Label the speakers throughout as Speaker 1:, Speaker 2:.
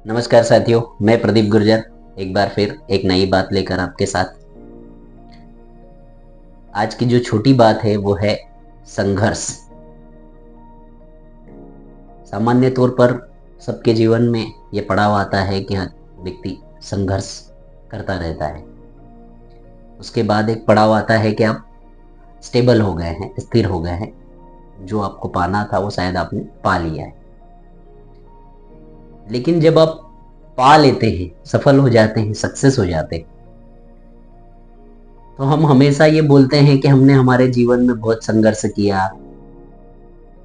Speaker 1: नमस्कार साथियों, मैं प्रदीप गुर्जर एक बार फिर एक नई बात लेकर आपके साथ। आज की जो छोटी बात है वो है संघर्ष। सामान्य तौर पर सबके जीवन में ये पड़ाव आता है कि हर व्यक्ति संघर्ष करता रहता है। उसके बाद एक पड़ाव आता है कि आप स्टेबल हो गए हैं, स्थिर हो गए हैं, जो आपको पाना था वो शायद आपने पा लिया है। लेकिन जब आप पा लेते हैं, सफल हो जाते हैं, सक्सेस हो जाते हैं, तो हम हमेशा ये बोलते हैं कि हमने हमारे जीवन में बहुत संघर्ष किया।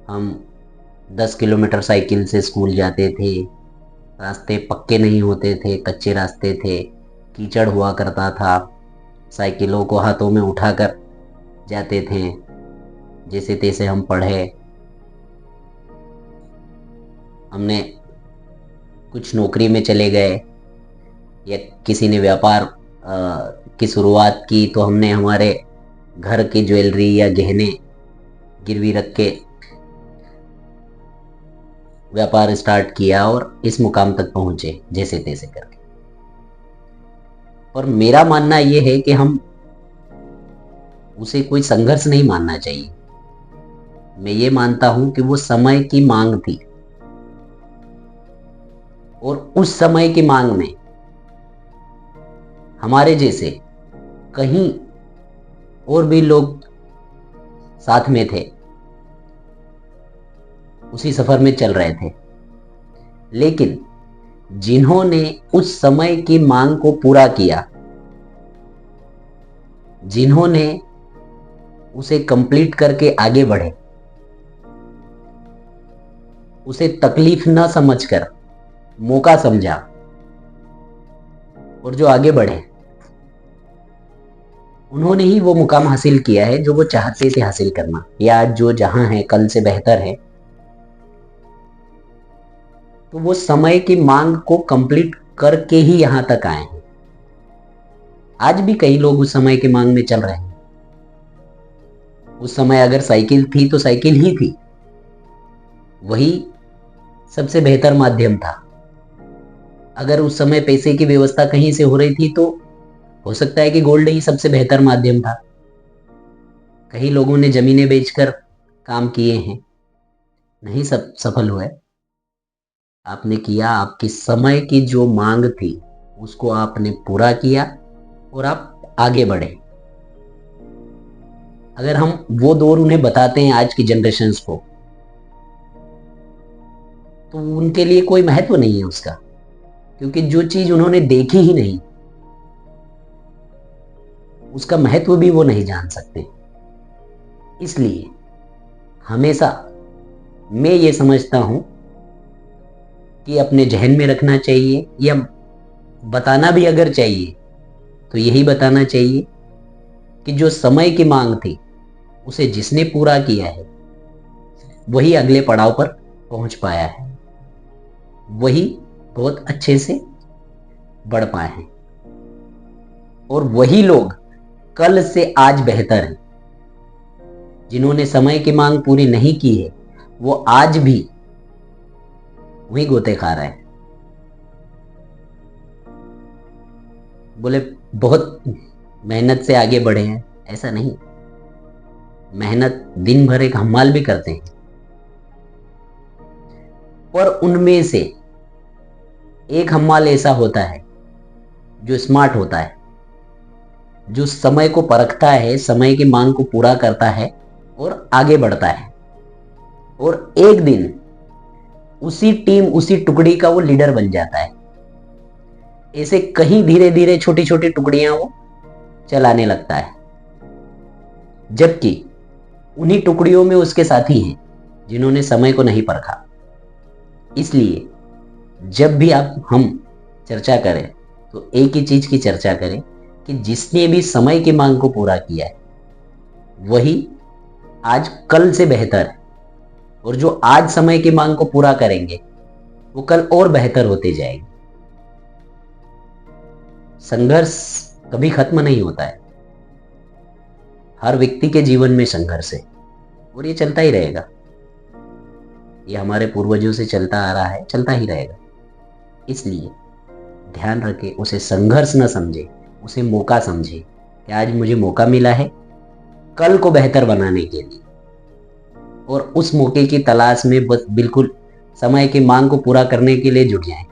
Speaker 1: हम 10 किलोमीटर साइकिल से स्कूल जाते थे। रास्ते पक्के नहीं होते थे, कच्चे रास्ते थे, कीचड़ हुआ करता था। साइकिलों को हाथों में उठाकर जाते थे। जैसे तैसे हम पढ़े। हमने कुछ नौकरी में चले गए या किसी ने व्यापार की शुरुआत की तो हमने हमारे घर की ज्वेलरी या गहने गिरवी रख के व्यापार स्टार्ट किया और इस मुकाम तक पहुंचे जैसे तैसे करके। और मेरा मानना यह है कि हम उसे कोई संघर्ष नहीं मानना चाहिए। मैं ये मानता हूं कि वो समय की मांग थी और उस समय की मांग में हमारे जैसे कहीं और भी लोग साथ में थे, उसी सफर में चल रहे थे। लेकिन जिन्होंने उस समय की मांग को पूरा किया, जिन्होंने उसे कंप्लीट करके आगे बढ़े, उसे तकलीफ न समझकर मौका समझा और जो आगे बढ़े, उन्होंने ही वो मुकाम हासिल किया है जो वो चाहते थे हासिल करना, या जो जहां है कल से बेहतर है। तो वो समय की मांग को कंप्लीट करके ही यहां तक आए हैं। आज भी कई लोग उस समय की मांग में चल रहे हैं। उस समय अगर साइकिल थी तो साइकिल ही थी, वही सबसे बेहतर माध्यम था। अगर उस समय पैसे की व्यवस्था कहीं से हो रही थी तो हो सकता है कि गोल्ड ही सबसे बेहतर माध्यम था। कई लोगों ने जमीनें बेचकर काम किए हैं, नहीं सब सफल हुए। आपने किया, आपकी समय की जो मांग थी उसको आपने पूरा किया और आप आगे बढ़े। अगर हम वो दौर उन्हें बताते हैं आज की जनरेशन्स को, तो उनके लिए कोई महत्व नहीं है उसका, क्योंकि जो चीज उन्होंने देखी ही नहीं, उसका महत्व भी वो नहीं जान सकते। इसलिए हमेशा मैं ये समझता हूं कि अपने जहन में रखना चाहिए, या बताना भी अगर चाहिए तो यही बताना चाहिए कि जो समय की मांग थी उसे जिसने पूरा किया है वही अगले पड़ाव पर पहुंच पाया है, वही बहुत अच्छे से बढ़ पाए हैं। और वही लोग कल से आज बेहतर हैं। जिन्होंने समय की मांग पूरी नहीं की है वो आज भी वही गोते खा रहे हैं। बोले बहुत मेहनत से आगे बढ़े हैं, ऐसा नहीं। मेहनत दिन भर एक हम्माल भी करते हैं, पर उनमें से एक हम्माल ऐसा होता है जो स्मार्ट होता है, जो समय को परखता है, समय की मांग को पूरा करता है और आगे बढ़ता है। और एक दिन उसी टीम, उसी टुकड़ी का वो लीडर बन जाता है। ऐसे कहीं धीरे धीरे छोटी छोटी टुकड़ियां वो चलाने लगता है, जबकि उन्हीं टुकड़ियों में उसके साथी हैं जिन्होंने समय को नहीं परखा। इसलिए जब भी हम चर्चा करें तो एक ही चीज की चर्चा करें कि जिसने भी समय की मांग को पूरा किया है वही आज कल से बेहतर है, और जो आज समय की मांग को पूरा करेंगे वो कल और बेहतर होते जाएंगे। संघर्ष कभी खत्म नहीं होता है। हर व्यक्ति के जीवन में संघर्ष है और ये चलता ही रहेगा। ये हमारे पूर्वजों से चलता आ रहा है, चलता ही रहेगा। इसलिए ध्यान रखें, उसे संघर्ष न समझे, उसे मौका समझे कि आज मुझे मौका मिला है कल को बेहतर बनाने के लिए, और उस मौके की तलाश में बस बिल्कुल समय की मांग को पूरा करने के लिए जुट जाएं।